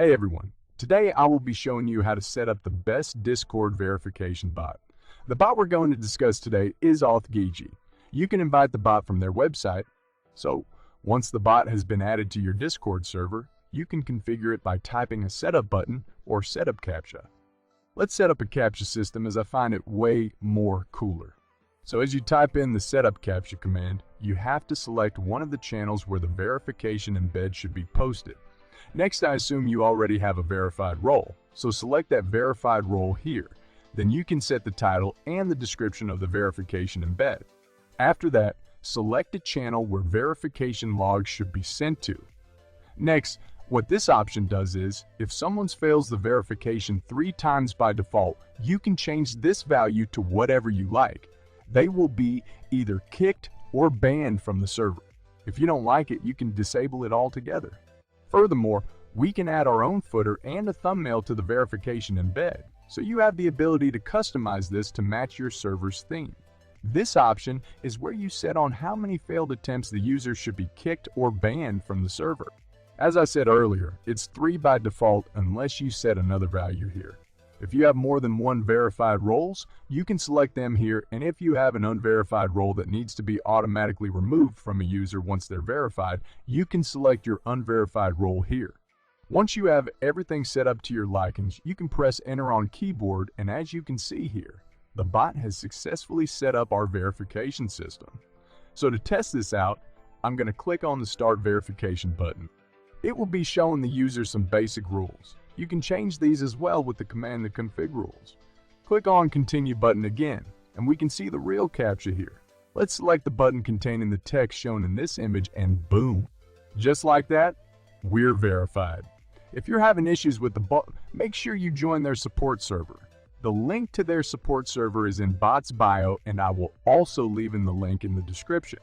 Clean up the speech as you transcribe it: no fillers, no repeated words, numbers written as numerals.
Hey everyone, today I will be showing you how to set up the best Discord verification bot. The bot we're going to discuss today is AuthGG. You can invite the bot from their website. So once the bot has been added to your Discord server, you can configure it by typing a setup button or setup captcha. Let's set up a captcha system as I find it way more cooler. So as you type in the setup captcha command, you have to select one of the channels where the verification embed should be posted. Next, I assume you already have a verified role, so select that verified role here. Then you can set the title and the description of the verification embed. After that, select a channel where verification logs should be sent to. Next, what this option does is, if someone fails the verification 3 times by default, you can change this value to whatever you like. They will be either kicked or banned from the server. If you don't like it, you can disable it altogether. Furthermore, we can add our own footer and a thumbnail to the verification embed, so you have the ability to customize this to match your server's theme. This option is where you set on how many failed attempts the user should be kicked or banned from the server. As I said earlier, it's 3 by default unless you set another value here. If you have more than 1 verified roles, you can select them here, and if you have an unverified role that needs to be automatically removed from a user once they're verified, you can select your unverified role here. Once you have everything set up to your likings, you can press enter on keyboard, and as you can see here, the bot has successfully set up our verification system. So to test this out, I'm going to click on the Start Verification button. It will be showing the user some basic rules. You can change these as well with the command to config rules. Click on Continue button again, and we can see the real captcha here. Let's select the button containing the text shown in this image, and boom! Just like that, we're verified. If you're having issues with the bot, make sure you join their support server. The link to their support server is in bot's bio, and I will also leave in the link in the description.